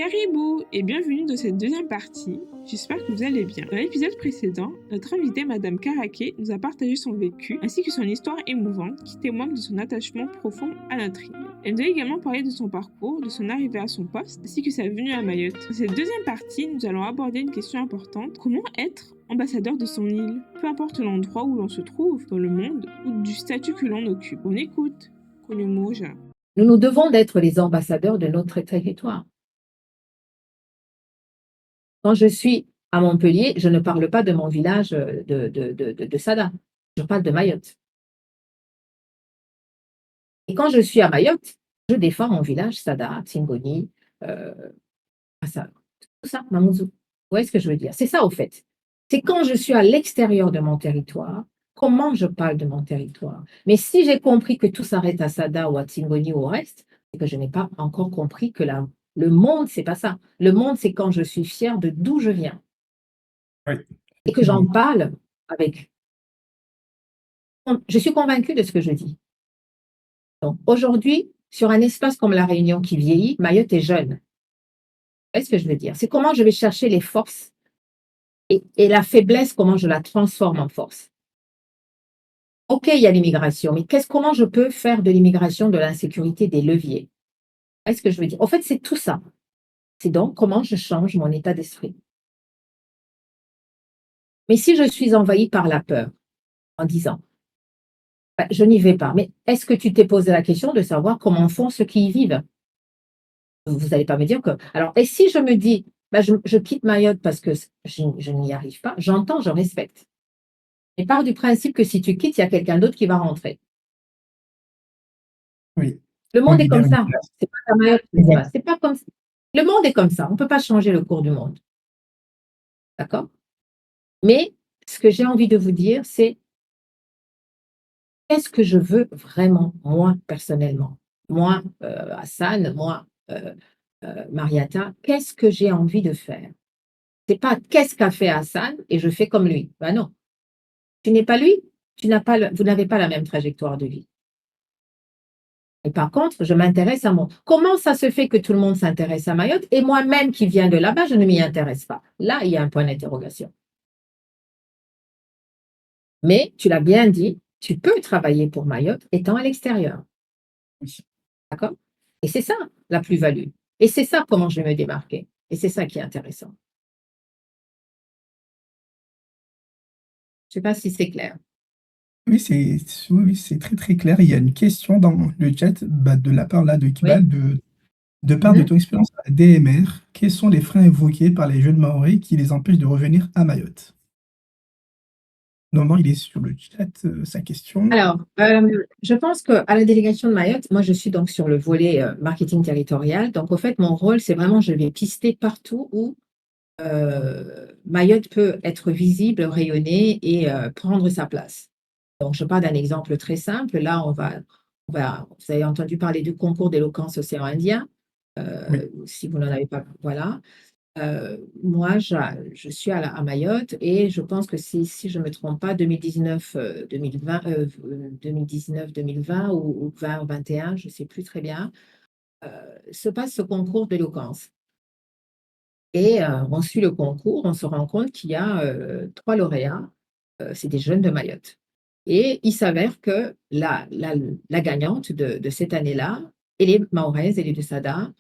Caribou et bienvenue dans cette deuxième partie, j'espère que vous allez bien. Dans l'épisode précédent, notre invitée Madame Caraquet nous a partagé son vécu ainsi que son histoire émouvante qui témoigne de son attachement profond à notre île. Elle nous a également parlé de son parcours, de son arrivée à son poste ainsi que sa venue à Mayotte. Dans cette deuxième partie, nous allons aborder une question importante, comment être ambassadeur de son île, peu importe l'endroit où l'on se trouve dans le monde ou du statut que l'on occupe. On écoute, Konyomoja. Nous devons d'être les ambassadeurs de notre territoire. Quand je suis à Montpellier, je ne parle pas de mon village de Sada, je parle de Mayotte. Et quand je suis à Mayotte, je défends mon village, Sada, Tingoni, Assa, tout ça, Mamoudzou. Vous voyez ce que je veux dire? C'est ça au fait. C'est quand je suis à l'extérieur de mon territoire, comment je parle de mon territoire. Mais si j'ai compris que tout s'arrête à Sada ou à Tingoni ou au reste, c'est que je n'ai pas encore compris que le monde, c'est pas ça. Le monde, c'est quand je suis fière de d'où je viens Oui, et que j'en parle avec. Je suis convaincue de ce que je dis. Donc aujourd'hui, sur un espace comme La Réunion qui vieillit, Mayotte est jeune. Vous voyez ce que je veux dire? C'est comment je vais chercher les forces et la faiblesse, comment je la transforme en force. OK, il y a l'immigration, mais comment je peux faire de l'immigration, de l'insécurité, des leviers? Vous voyez ce que je veux dire? En fait, c'est tout ça. C'est donc comment je change mon état d'esprit. Mais si je suis envahie par la peur, en disant, je n'y vais pas, mais est-ce que tu t'es posé la question de savoir comment font ceux qui y vivent? Vous n'allez pas me dire que. Alors, et si je me dis, je quitte Mayotte parce que je n'y arrive pas, j'entends, je respecte. Et pars du principe que si tu quittes, il y a quelqu'un d'autre qui va rentrer. oui. Le On monde est comme libère une ça. place. C'est pas à Mayotte que ça se passe. C'est pas comme ça. Le monde est comme ça. On ne peut pas changer le cours du monde. D'accord? Mais ce que j'ai envie de vous dire, c'est qu'est-ce que je veux vraiment, moi, personnellement? Moi, Hassan, moi, Mariata, qu'est-ce que j'ai envie de faire? C'est pas qu'est-ce qu'a fait Hassan et je fais comme lui. Ben non. Tu n'es pas lui, vous n'avez pas la même trajectoire de vie. Et par contre, je m'intéresse à moi. Comment ça se fait que tout le monde s'intéresse à Mayotte et moi-même qui viens de là-bas, je ne m'y intéresse pas? Là, il y a un point d'interrogation. Mais tu l'as bien dit, tu peux travailler pour Mayotte étant à l'extérieur. Oui. D'accord? Et c'est ça la plus-value. Et c'est ça comment je vais me démarquer. Et c'est ça qui est intéressant. Je ne sais pas si c'est clair. Oui, c'est très très clair. Il y a une question dans le chat de la part là de Oui. Kibal, de part de ton expérience à DMR, quels sont les freins évoqués par les jeunes Maoris qui les empêchent de revenir à Mayotte? Non, il est sur le chat, sa question. Alors, je pense qu'à la délégation de Mayotte, moi, je suis donc sur le volet marketing territorial. Donc, au fait, mon rôle, c'est vraiment, je vais pister partout où Mayotte peut être visible, rayonner et prendre sa place. Donc, je parle d'un exemple très simple. Là, vous avez entendu parler du concours d'éloquence océan Indien. Oui. Si vous n'en avez pas, voilà. Moi, je suis à Mayotte et je pense que si je ne me trompe pas, 2019, 2020, 2019-2020 ou 2021, je ne sais plus très bien, se passe ce concours d'éloquence. Et on suit le concours, on se rend compte qu'il y a 3 lauréats, c'est des jeunes de Mayotte. Et il s'avère que la gagnante de cette année-là, elle est mahoraise, elle est de Sada,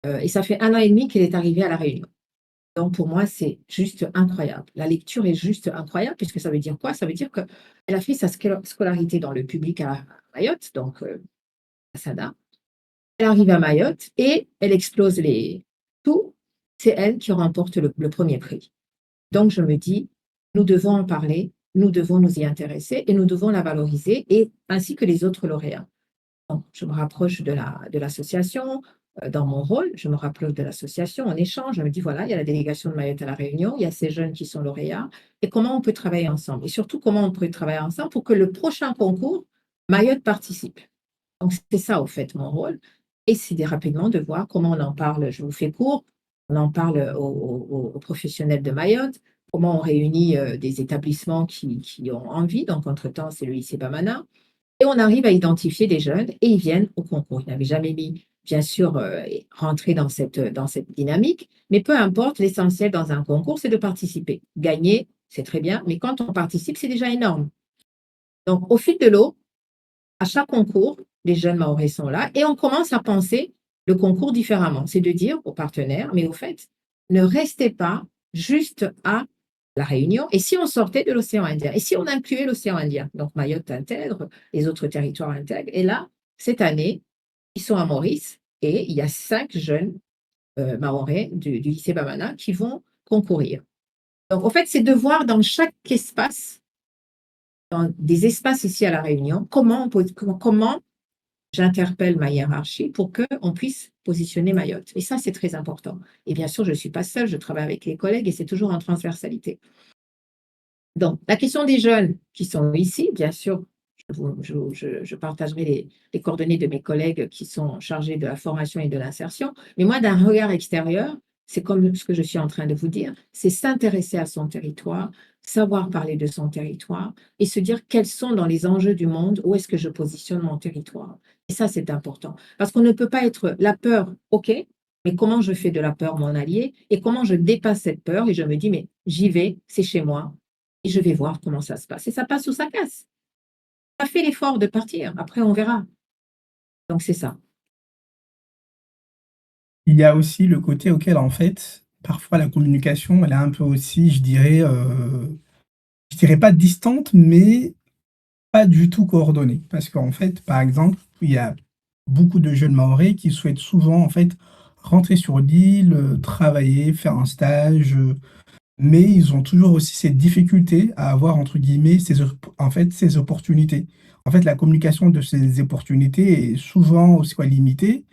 et ça fait 1 an et demi qu'elle est arrivée à La Réunion. Donc pour moi, c'est juste incroyable. La lecture est juste incroyable puisque ça veut dire quoi? Ça veut dire qu'elle a fait sa scolarité dans le public à Mayotte, donc à Sada. Elle arrive à Mayotte et elle explose tout. C'est elle qui remporte le premier prix. Donc je me dis, nous devons en parler, nous devons nous y intéresser et nous devons la valoriser et ainsi que les autres lauréats. Donc, je me rapproche de l'association. Dans mon rôle, je me rapproche de l'association, on échange, je me dis, voilà, il y a la délégation de Mayotte à La Réunion, il y a ces jeunes qui sont lauréats, et comment on peut travailler ensemble? Et surtout, comment on peut travailler ensemble pour que le prochain concours, Mayotte participe. Donc, c'est ça, au fait, mon rôle. Et c'est rapidement de voir comment on en parle, je vous fais court, on en parle aux professionnels de Mayotte, comment on réunit des établissements qui ont envie, donc entre-temps, c'est le lycée Bamana, et on arrive à identifier des jeunes et ils viennent au concours. Ils n'avaient jamais mis bien sûr, rentrer dans cette dynamique, mais peu importe, l'essentiel dans un concours, c'est de participer. Gagner, c'est très bien, mais quand on participe, c'est déjà énorme. Donc, au fil de l'eau, à chaque concours, les jeunes Mahorais sont là et on commence à penser le concours différemment. C'est de dire aux partenaires, mais au fait, ne restez pas juste à la Réunion. Et si on sortait de l'océan Indien? Et si on incluait l'océan Indien? Donc Mayotte intègre, les autres territoires intègrent. Et là, cette année, ils sont à Maurice et il y a 5 jeunes Mahorais du lycée Bamana qui vont concourir. Donc, en fait, c'est de voir dans chaque espace, dans des espaces ici à La Réunion, comment j'interpelle ma hiérarchie pour qu'on puisse positionner Mayotte. Et ça, c'est très important. Et bien sûr, je ne suis pas seule, je travaille avec les collègues et c'est toujours en transversalité. Donc, la question des jeunes qui sont ici, bien sûr, je partagerai les coordonnées de mes collègues qui sont chargés de la formation et de l'insertion. Mais moi, d'un regard extérieur, c'est comme ce que je suis en train de vous dire, c'est s'intéresser à son territoire, savoir parler de son territoire et se dire quels sont dans les enjeux du monde, où est-ce que je positionne mon territoire. Et ça, c'est important. Parce qu'on ne peut pas être la peur, OK, mais comment je fais de la peur mon allié et comment je dépasse cette peur et je me dis, mais j'y vais, c'est chez moi et je vais voir comment ça se passe. Et ça passe ou ça casse. On a fait l'effort de partir, après on verra. Donc c'est ça. Il y a aussi le côté auquel, en fait, parfois la communication, elle est un peu aussi, je dirais pas distante, mais pas du tout coordonnée. Parce qu'en fait, par exemple, il y a beaucoup de jeunes Mahorais qui souhaitent souvent, en fait, rentrer sur l'île, travailler, faire un stage, mais ils ont toujours aussi cette difficulté à avoir, entre guillemets, ces opportunités. En fait, la communication de ces opportunités est souvent aussi quoi, limitée,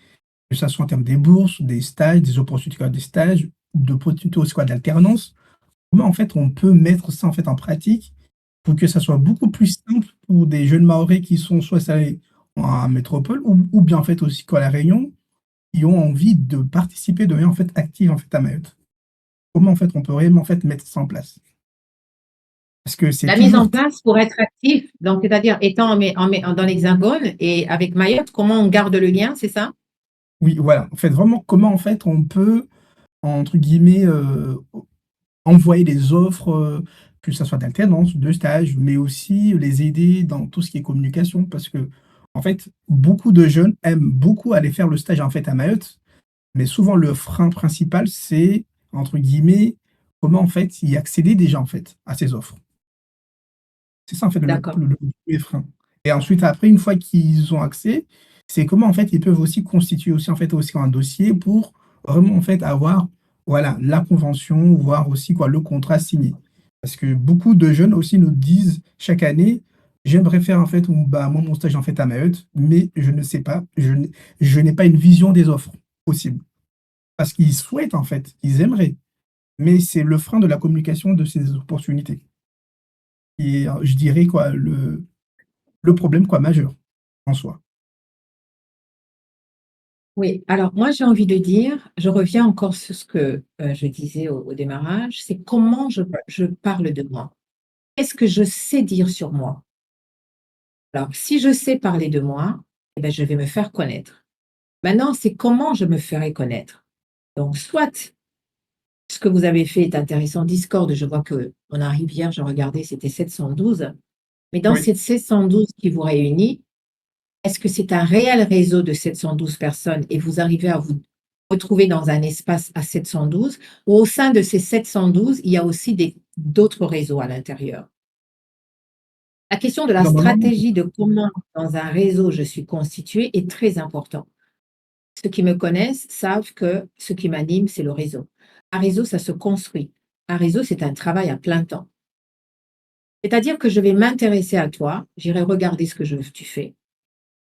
que ça soit en termes des bourses, des stages, des opportunités quoi, des stages, d'opportunités aussi quoi, d'alternance. Comment en fait on peut mettre ça en fait en pratique pour que ça soit beaucoup plus simple pour des jeunes Mahorais qui sont soit installés en métropole ou bien en fait aussi quoi, à La Réunion, qui ont envie de participer, de manière en fait active en fait à Mayotte. Comment en fait on peut vraiment en fait mettre ça en place? Parce que c'est La mise toujours en place pour être actif, donc c'est-à-dire étant dans l'Hexagone et avec Mayotte, comment on garde le lien, c'est ça? oui, voilà. En fait, vraiment, comment en fait on peut, entre guillemets, envoyer des offres, que ça soit d'alternance, de stage, mais aussi les aider dans tout ce qui est communication. Parce que, en fait, beaucoup de jeunes aiment beaucoup aller faire le stage en fait à Mayotte, mais souvent le frein principal, c'est, entre guillemets, comment en fait y accéder déjà en fait à ces offres. C'est ça, en fait, D'accord. le 1er frein et ensuite, après, une fois qu'ils ont accès, c'est comment, en fait, ils peuvent aussi constituer aussi, en fait, aussi un dossier pour vraiment, en fait, avoir, voilà, la convention, voire aussi, quoi, le contrat signé. Parce que beaucoup de jeunes aussi nous disent chaque année: «J'aimerais faire, en fait, moi, mon stage, en fait, à Mayotte, mais je ne sais pas, je n'ai pas une vision des offres possibles». Parce qu'ils souhaitent, en fait, ils aimeraient, mais c'est le frein de la communication de ces opportunités qui est, je dirais, quoi, le problème quoi majeur, en soi. Oui, alors moi j'ai envie de dire, je reviens encore sur ce que je disais au démarrage, c'est comment Ouais, je parle de moi. Qu'est-ce que je sais dire sur moi? Alors, si je sais parler de moi, eh ben, je vais me faire connaître. Maintenant, c'est comment je me ferai connaître. Donc, soit ce que vous avez fait est intéressant, Discord, je vois que on arrive hier, je regardais, c'était 712. Mais dans oui. ces 712 qui vous réunit, est-ce que c'est un réel réseau de 712 personnes et vous arrivez à vous retrouver dans un espace à 712 ou au sein de ces 712, il y a aussi d'autres réseaux à l'intérieur? La question de la Normalement, stratégie de comment dans un réseau je suis constituée est très importante. Ceux qui me connaissent savent que ce qui m'anime, c'est le réseau. Un réseau, ça se construit. Un réseau, c'est un travail à plein temps. C'est-à-dire que je vais m'intéresser à toi, j'irai regarder ce que tu fais,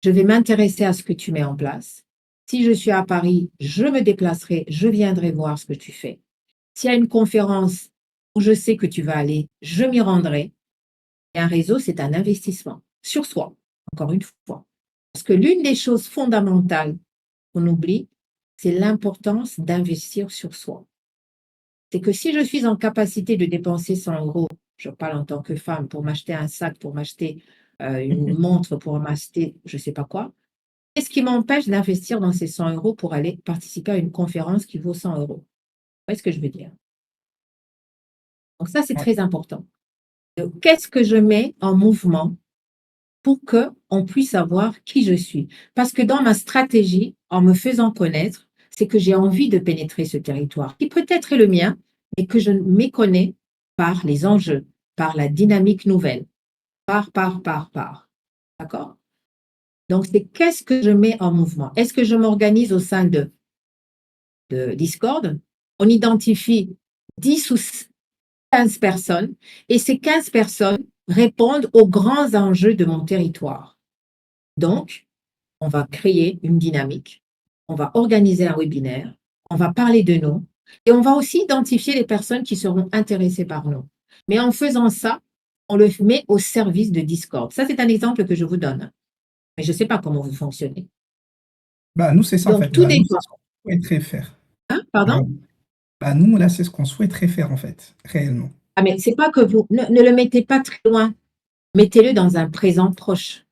je vais m'intéresser à ce que tu mets en place. Si je suis à Paris, je me déplacerai, je viendrai voir ce que tu fais. S'il y a une conférence où je sais que tu vas aller, je m'y rendrai. Et un réseau, c'est un investissement sur soi, encore une fois. Parce que l'une des choses fondamentales qu'on oublie, c'est l'importance d'investir sur soi. C'est que si je suis en capacité de dépenser 100 euros, je parle en tant que femme, pour m'acheter un sac, pour m'acheter une montre, pour m'acheter je ne sais pas quoi, Qu'est-ce qui m'empêche d'investir dans ces 100 euros pour aller participer à une conférence qui vaut 100 euros? Vous voyez ce que je veux dire? Donc ça, c'est Ouais. très important. Donc, qu'est-ce que je mets en mouvement pour qu'on puisse savoir qui je suis? Parce que dans ma stratégie, en me faisant connaître, c'est que j'ai envie de pénétrer ce territoire, qui peut-être est le mien, mais que je méconnais par les enjeux, par la dynamique nouvelle, par. D'accord? Donc, c'est qu'est-ce que je mets en mouvement? Est-ce que je m'organise au sein de Discord? On identifie 10 ou 15 personnes et ces 15 personnes répondent aux grands enjeux de mon territoire. Donc, on va créer une dynamique, on va organiser un webinaire, on va parler de nous et on va aussi identifier les personnes qui seront intéressées par nous. Mais en faisant ça, on le met au service de Discord. Ça, c'est un exemple que je vous donne. Mais je ne sais pas comment vous fonctionnez. Bah, nous, c'est ça en Donc, fait. tout Bah, nous, c'est dépend. ce qu'on souhaiterait faire. Hein, pardon? Vraiment. Bah, nous, là, c'est ce qu'on souhaiterait faire en fait, réellement. Ah, mais c'est pas que vous ne le mettez pas très loin. Mettez-le dans un présent proche.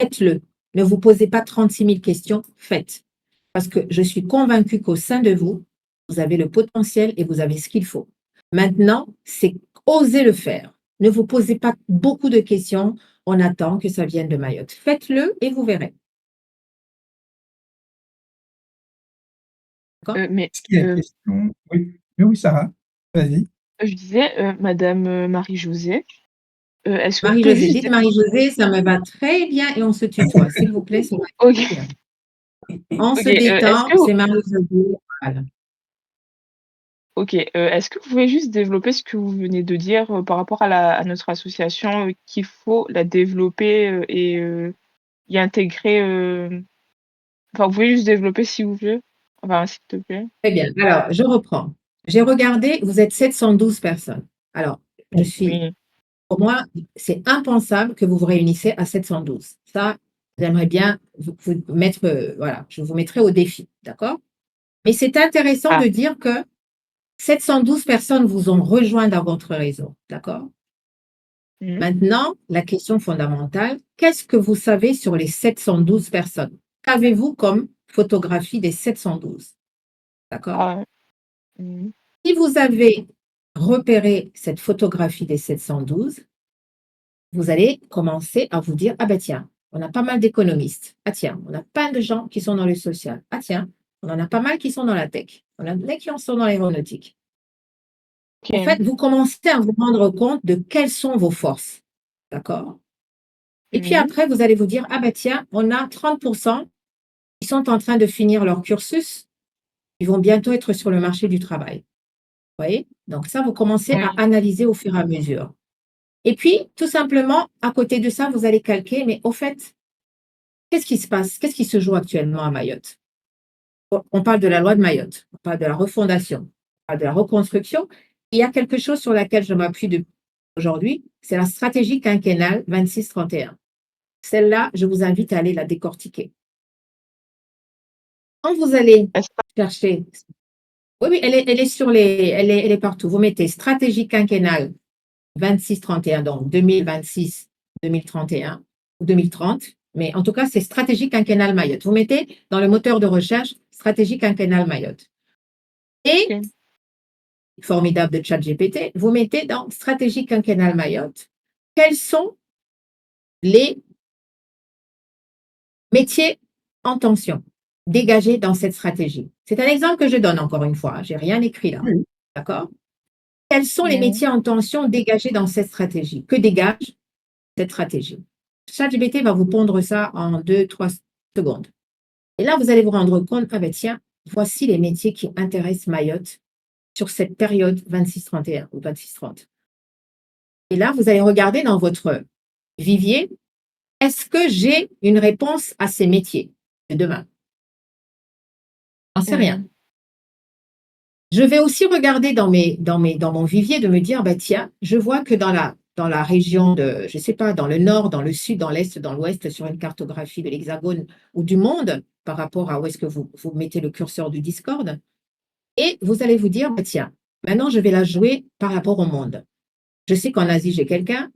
Faites-le. Ne vous posez pas 36 000 questions. Faites. Parce que je suis convaincue qu'au sein de vous, vous avez le potentiel et vous avez ce qu'il faut. Maintenant, c'est oser le faire. Ne vous posez pas beaucoup de questions. On attend que ça vienne de Mayotte. Faites-le et vous verrez. D'accord? Mais Est-ce qu'il y a une question? Oui. Oui, oui, Sarah, vas-y. je disais, Madame Marie-Josée, est-ce que vous pouvez Marie-Josée, juste dites Marie-Josée, ça me va très bien et on se tutoie. S'il vous plaît, ça va Ok, très bien. On ok, se est-ce détend, que c'est Marie-Josée. Voilà. est-ce que vous pouvez juste développer ce que vous venez de dire par rapport à notre association, qu'il faut la développer et y intégrer. Enfin, vous pouvez juste développer s'il vous plaît. Enfin, s'il te plaît. Très bien. Alors, je reprends. J'ai regardé, vous êtes 712 personnes. Alors, Oui. pour moi, c'est impensable que vous vous réunissez à 712. Ça, j'aimerais bien vous mettre, voilà, je vous mettrai au défi, d'accord? Mais c'est intéressant Ah. de dire que 712 personnes vous ont rejoint dans votre réseau, d'accord? Mhm. Maintenant, la question fondamentale, qu'est-ce que vous savez sur les 712 personnes? Qu'avez-vous comme photographie des 712? D'accord? Ah. Mhm. Si vous avez repéré cette photographie des 712, vous allez commencer à vous dire, ah ben tiens, on a pas mal d'économistes. Ah tiens, on a plein de gens qui sont dans le social. Ah tiens, on en a pas mal qui sont dans la tech. On a des qui en sont dans l'aéronautique. En Ok. fait, vous commencez à vous rendre compte de quelles sont vos forces. D'accord? Et puis Mhm. après, vous allez vous dire, ah ben tiens, on a 30% qui sont en train de finir leur cursus. Ils vont bientôt être sur le marché du travail. Vous voyez? Donc ça, vous commencez à Oui. analyser au fur et à mesure. Et puis, tout simplement, à côté de ça, vous allez calquer, mais au fait, qu'est-ce qui se passe? Qu'est-ce qui se joue actuellement à Mayotte? On parle de la loi de Mayotte, on parle de la refondation, on parle de la reconstruction. Il y a quelque chose sur laquelle je m'appuie aujourd'hui, c'est la stratégie quinquennale 26-31. Celle-là, je vous invite à aller la décortiquer. Quand vous allez Est-ce que- chercher, oui, oui, elle est partout. Vous mettez stratégie quinquennale 26-31, donc 2026-2031 ou 2030. Mais en tout cas, c'est stratégie quinquennale Mayotte. Vous mettez dans le moteur de recherche stratégie quinquennale Mayotte. Et, Ok. formidable de ChatGPT, vous mettez dans stratégie quinquennale Mayotte, quels sont les métiers en tension dégagés dans cette stratégie. C'est un exemple que je donne encore une fois. Je n'ai rien écrit là. Oui. D'accord? Quels sont les Mhm. métiers en tension dégagés dans cette stratégie? Que dégage cette stratégie? ChatGPT va vous pondre ça en 2-3 secondes. Et là, vous allez vous rendre compte, ah ben tiens, voici les métiers qui intéressent Mayotte sur cette période 26-31 ou 26-30. Et là, vous allez regarder dans votre vivier, est-ce que j'ai une réponse à ces métiers de demain? J'en sais rien. Mhm. Je vais aussi regarder dans mon vivier de me dire, bah tiens, je vois que dans la région de, je ne sais pas, dans le nord, dans le sud, dans l'est, dans l'ouest, sur une cartographie de l'Hexagone ou du monde, par rapport à où est-ce que vous mettez le curseur du Discord, et vous allez vous dire, bah tiens, maintenant je vais la jouer par rapport au monde. Je sais qu'en Asie, j'ai quelqu'un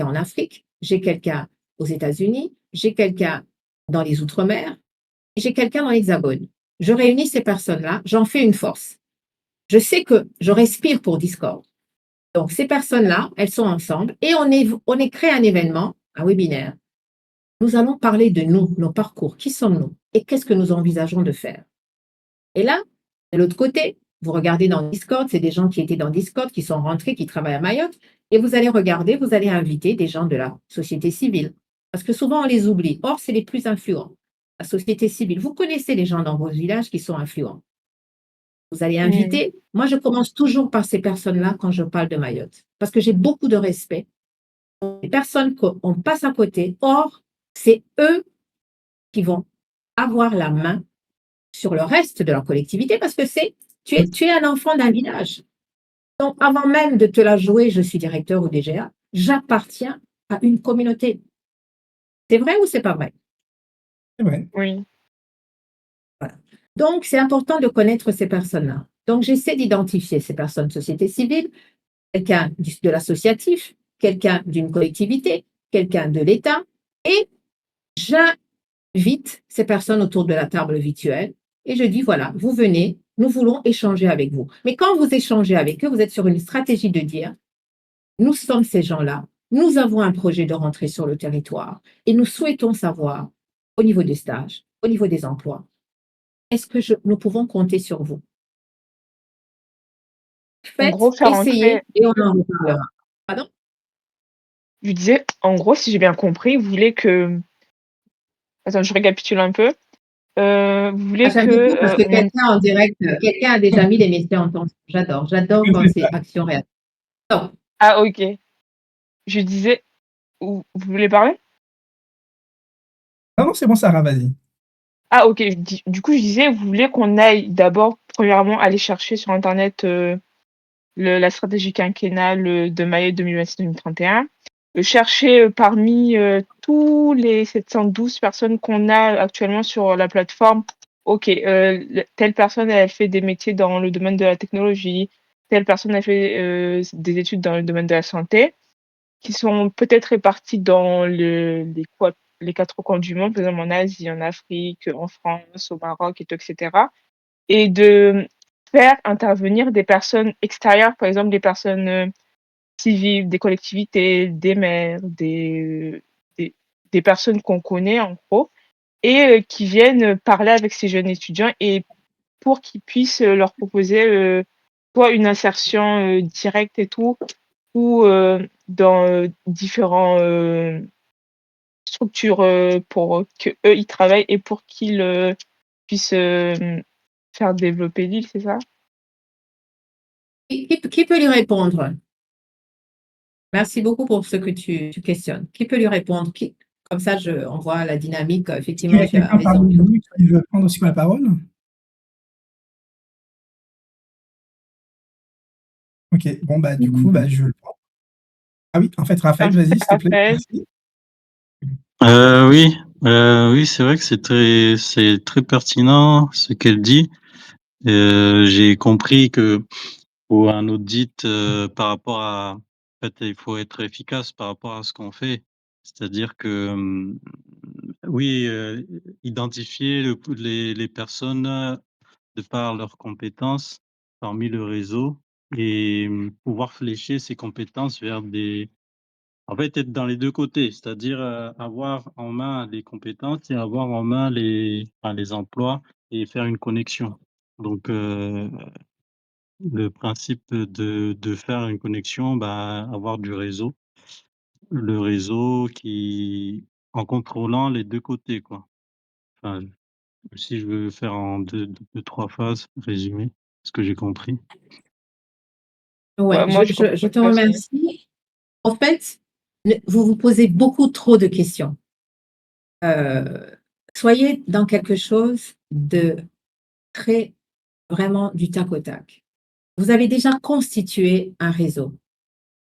en Afrique, j'ai quelqu'un aux États-Unis, j'ai quelqu'un dans les Outre-mer, J'ai quelqu'un dans l'Hexagone. Je réunis ces personnes-là, j'en fais une force. Je sais que je respire pour Discord. Donc, ces personnes-là, elles sont ensemble et on est créé un événement, un webinaire. Nous allons parler de nous, nos parcours. Qui sommes-nous et qu'est-ce que nous envisageons de faire? Et là, de l'autre côté, vous regardez dans Discord, c'est des gens qui étaient dans Discord, qui sont rentrés, qui travaillent à Mayotte, et vous allez regarder, vous allez inviter des gens de la société civile. Parce que souvent, on les oublie. Or, c'est les plus influents. La société civile, vous connaissez les gens dans vos villages qui sont influents. Vous allez Mm. inviter. Moi, je commence toujours par ces personnes-là quand je parle de Mayotte, parce que j'ai beaucoup de respect. Les personnes qu'on passe à côté, or, c'est eux qui vont avoir la main sur le reste de leur collectivité, parce que tu es un enfant d'un village. Donc, avant même de te la jouer, je suis directeur ou DGA, j'appartiens à une communauté. C'est vrai ou c'est pas vrai? C'est vrai. Oui. Voilà. Donc, c'est important de connaître ces personnes-là. Donc, j'essaie d'identifier ces personnes, société civile, quelqu'un de l'associatif, quelqu'un d'une collectivité, quelqu'un de l'État, et j'invite ces personnes autour de la table virtuelle et je dis, voilà, vous venez, nous voulons échanger avec vous. Mais quand vous échangez avec eux, vous êtes sur une stratégie de dire, nous sommes ces gens-là, nous avons un projet de rentrée sur le territoire et nous souhaitons savoir, au niveau des stages, au niveau des emplois, est-ce que nous pouvons compter sur vous? En gros, Faites, faire entrer, essayez et on en reparlera. Pardon? je disais, en gros, si j'ai bien compris, vous voulez que, attends, je récapitule un peu. Vous Ah, voulez j'aime que, beaucoup parce que on quelqu'un en direct, quelqu'un a déjà mis les métiers en tension. J'adore, j'adore quand C'est c'est ça. action-réaction. Donc, ah OK. Je disais, vous voulez parler? Non, non, c'est bon, Sarah, vas-y. Ah OK, du coup, je disais, vous voulez qu'on aille d'abord, premièrement, aller chercher sur internet, la stratégie quinquennale, de Mayotte 2026-2031. Chercher, parmi, tous les 712 personnes qu'on a actuellement sur la plateforme, OK, telle personne, elle fait des métiers dans le domaine de la technologie, telle personne a fait, des études dans le domaine de la santé, qui sont peut-être répartis dans les 4 coins du monde, par exemple en Asie, en Afrique, en France, au Maroc et tout et cetera, et de faire intervenir des personnes extérieures, par exemple des personnes, civiles, des collectivités, des maires, des personnes qu'on connaît en gros, et qui viennent parler avec ces jeunes étudiants et pour qu'ils puissent, leur proposer, soit une insertion, directe et tout, ou dans, différents, structures, pour qu'eux, ils travaillent et pour qu'ils, puissent, faire développer l'île, c'est ça? qui peut lui répondre? Merci beaucoup pour ce que tu questionnes. Qui peut lui répondre? Comme ça, on voit la dynamique. Est-ce qu'il y Effectivement, a tu as quelqu'un raison. parmi vous qui veut prendre aussi la parole? OK, bon, bah, du coup, bah, je le prends. Ah oui, en fait, Raphaël, vas-y, s'il te plaît. Raphaël? Merci. Oui, oui, c'est vrai que c'est très pertinent ce qu'elle dit. J'ai compris que pour un audit, par rapport à en fait, il faut être efficace par rapport à ce qu'on fait. C'est-à-dire que, oui, identifier les personnes, de par leurs compétences parmi le réseau et pouvoir flécher ces compétences vers des en fait, être dans les 2 côtés, c'est-à-dire, avoir en main les compétences et avoir en main les emplois et faire une connexion. Donc, le principe de faire une connexion, bah, avoir du réseau. Le réseau qui en contrôlant les 2 côtés, quoi. Enfin, si je veux faire en 2-3 phases, résumé, ce que j'ai compris. Ouais, Ouais, moi, j'ai compris je te ça aussi. remercie. En fait, vous vous posez beaucoup trop de questions. Euh, Soyez dans quelque chose de très, vraiment du tac au tac. Vous avez déjà constitué un réseau.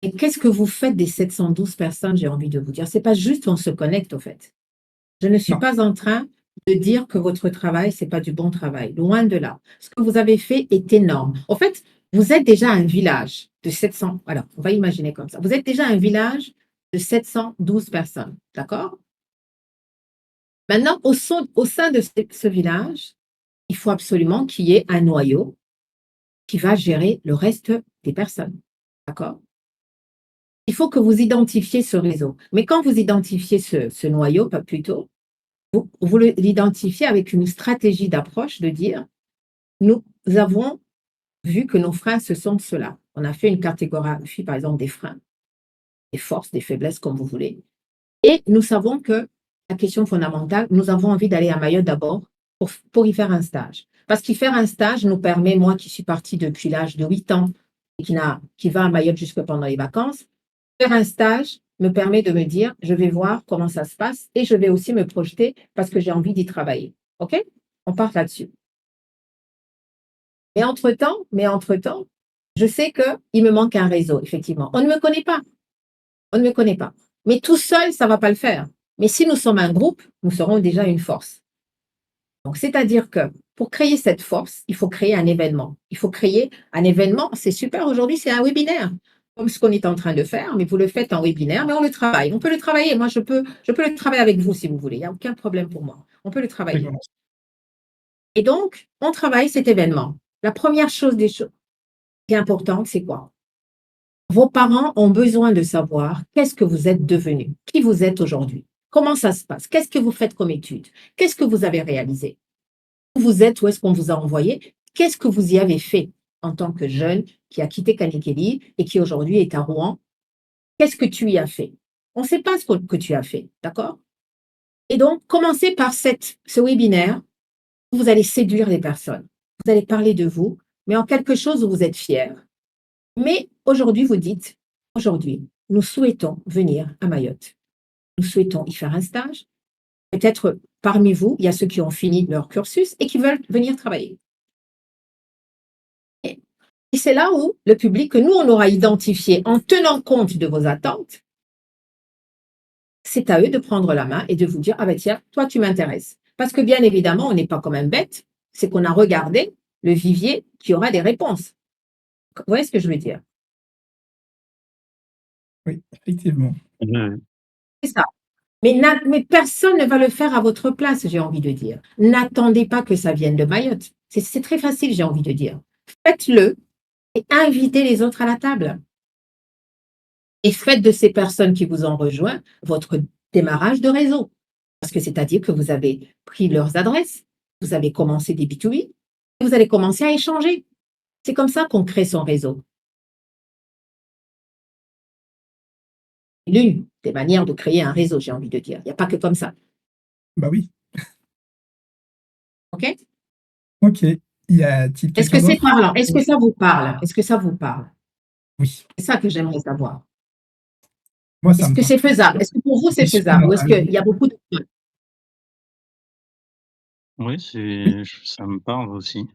Et qu'est-ce que vous faites des 712 personnes, j'ai envie de vous dire? C'est pas juste on se connecte, au fait. Je ne suis Non, pas en train de dire que votre travail, c'est pas du bon travail. Loin de là. Ce que vous avez fait est énorme. En fait, vous êtes déjà un village de 700. Alors, on va imaginer comme ça. Vous êtes déjà un village de 712 personnes. D'accord? Maintenant, au sein de ce village, il faut absolument qu'il y ait un noyau qui va gérer le reste des personnes. D'accord? Il faut que vous identifiez ce réseau. Mais quand vous identifiez ce noyau, pas plutôt, vous l'identifiez avec une stratégie d'approche de dire, nous avons vu que nos freins, ce sont ceux-là. On a fait une cartographie, par exemple, des freins, des forces, des faiblesses, comme vous voulez. Et nous savons que la question fondamentale, nous avons envie d'aller à Mayotte d'abord pour y faire un stage. Parce qu'y faire un stage nous permet, moi qui suis partie depuis l'âge de 8 ans et qui va à Mayotte jusque pendant les vacances, faire un stage me permet de me dire, je vais voir comment ça se passe et je vais aussi me projeter parce que j'ai envie d'y travailler. OK? On part là-dessus. Mais entre-temps, je sais qu'il me manque un réseau, effectivement. On ne me connaît pas. On ne me connaît pas. Mais tout seul, ça ne va pas le faire. Mais si nous sommes un groupe, nous serons déjà une force. Donc, c'est-à-dire que pour créer cette force, il faut créer un événement. Il faut créer un événement. C'est super aujourd'hui, c'est un webinaire, comme ce qu'on est en train de faire, mais vous le faites en webinaire, mais on le travaille. On peut le travailler. Moi, je peux le travailler avec vous si vous voulez. Il n'y a aucun problème pour moi. On peut le Très travailler. volontiers. Et donc, on travaille cet événement. La première chose qui est importante, c'est quoi? Vos parents ont besoin de savoir qu'est-ce que vous êtes devenu, qui vous êtes aujourd'hui, comment ça se passe, qu'est-ce que vous faites comme études, qu'est-ce que vous avez réalisé, où vous êtes, où est-ce qu'on vous a envoyé, qu'est-ce que vous y avez fait en tant que jeune qui a quitté Kanikeli et qui aujourd'hui est à Rouen, qu'est-ce que tu y as fait? On ne sait pas ce que tu as fait, d'accord? Et donc, commencez par ce webinaire où vous allez séduire les personnes. Vous allez parler de vous, mais en quelque chose où vous êtes fiers. Mais aujourd'hui, vous dites, aujourd'hui, nous souhaitons venir à Mayotte. Nous souhaitons y faire un stage. Peut-être parmi vous, il y a ceux qui ont fini leur cursus et qui veulent venir travailler. Et c'est là où le public que nous, on aura identifié en tenant compte de vos attentes, c'est à eux de prendre la main et de vous dire, ah ben tiens, toi, tu m'intéresses. Parce que bien évidemment, on n'est pas comme un bête, c'est qu'on a regardé le vivier qui aura des réponses. Vous voyez ce que je veux dire? Oui, effectivement. Ouais. C'est ça. Mais personne ne va le faire à votre place, j'ai envie de dire. N'attendez pas que ça vienne de Mayotte. C'est très facile, j'ai envie de dire. Faites-le et invitez les autres à la table. Et faites de ces personnes qui vous ont rejoint votre démarrage de réseau. Parce que c'est-à-dire que vous avez pris leurs adresses, vous avez commencé des B2B, et vous allez commencer à échanger. C'est comme ça qu'on crée son réseau. L'une des manières de créer un réseau, j'ai envie de dire. Il n'y a pas que comme ça. Bah oui. OK? Ok. Y a-t-il Est-ce que quelqu'un c'est d'autre? parlant? Est-ce que ça vous parle? Est-ce que ça vous parle? Oui. C'est ça que j'aimerais savoir. Moi, ça Est-ce me que parle. c'est faisable? Est-ce que pour vous, c'est faisable? Ou est-ce qu'il y a beaucoup de... Oui, Oui. ça me parle aussi.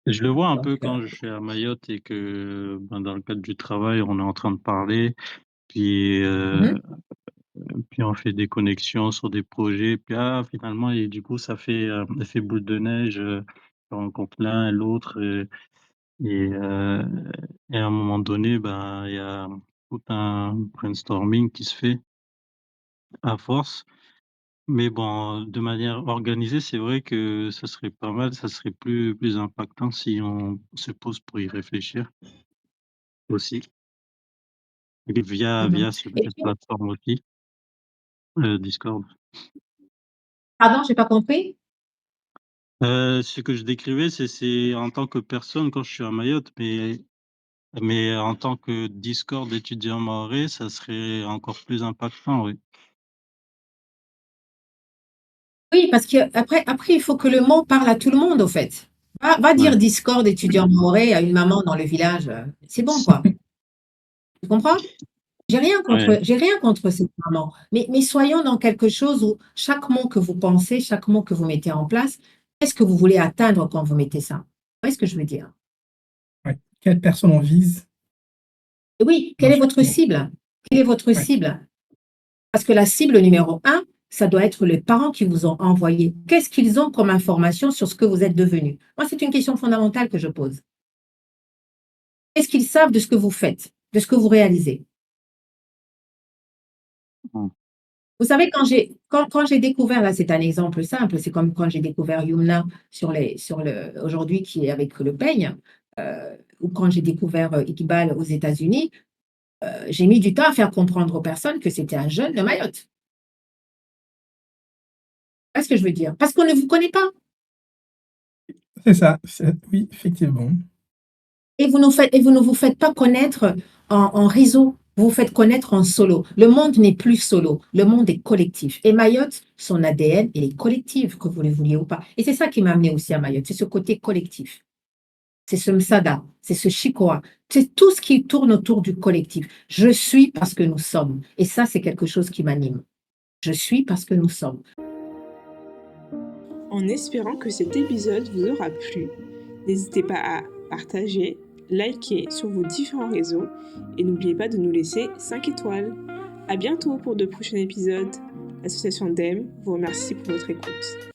Je le vois un peu Donc, quand je suis à Mayotte et que, ben, dans le cadre du travail, on est en train de parler, puis, mhm, puis on fait des connexions sur des projets, puis finalement et du coup ça fait, effet boule de neige, on rencontre l'un et l'autre et heu et à un moment donné, ben, il y a tout un brainstorming qui se fait à force. Mais bon, de manière organisée, c'est vrai que ça serait pas mal, ça serait plus impactant si on se pose pour y réfléchir aussi. Et via mhm. Et cette puis, plateforme aussi, Discord. pardon, j'ai pas compris? Ce que je décrivais, c'est en tant que personne quand je suis à Mayotte, mais en tant que Discord étudiant mahorais, ça serait encore plus impactant, oui. Oui, parce qu'après, il faut que le mot parle à tout le monde, au fait. Va Ouais, dire Discord étudiant maoré à une maman dans le village. C'est bon, quoi. Tu comprends? ouais. J'ai rien contre cette maman. Mais soyons dans quelque chose où chaque mot que vous pensez, chaque mot que vous mettez en place, qu'est-ce que vous voulez atteindre quand vous mettez ça? Vous voyez ce que je veux dire? Ouais. Quelle personne on vise Et oui, dans quelle est chaque votre mot? cible? Quelle est votre Ouais. cible? Parce que la cible numéro un, ça doit être les parents qui vous ont envoyé. Qu'est-ce qu'ils ont comme information sur ce que vous êtes devenu? Moi, c'est une question fondamentale que je pose. Qu'est-ce qu'ils savent de ce que vous faites, de ce que vous réalisez? Mmh. Vous savez, quand j'ai découvert, là, c'est un exemple simple, c'est comme quand j'ai découvert Yumna aujourd'hui qui est avec le peigne, ou quand j'ai découvert Iqbal aux États-Unis, j'ai mis du temps à faire comprendre aux personnes que c'était un jeune de Mayotte. Qu'est-ce que je veux dire? Parce qu'on ne vous connaît pas. C'est ça, oui, effectivement. Et vous ne vous faites pas connaître en réseau, vous vous faites connaître en solo. Le monde n'est plus solo, le monde est collectif. Et Mayotte, son ADN, il est collectif, que vous le vouliez ou pas. Et c'est ça qui m'a amené aussi à Mayotte, c'est ce côté collectif. C'est ce Msada, c'est ce Chikoa, c'est tout ce qui tourne autour du collectif. Je suis parce que nous sommes. Et ça, c'est quelque chose qui m'anime. Je suis parce que nous sommes. En espérant que cet épisode vous aura plu, n'hésitez pas à partager, liker sur vos différents réseaux et n'oubliez pas de nous laisser 5 étoiles. À bientôt pour de prochains épisodes. L'association DEM vous remercie pour votre écoute.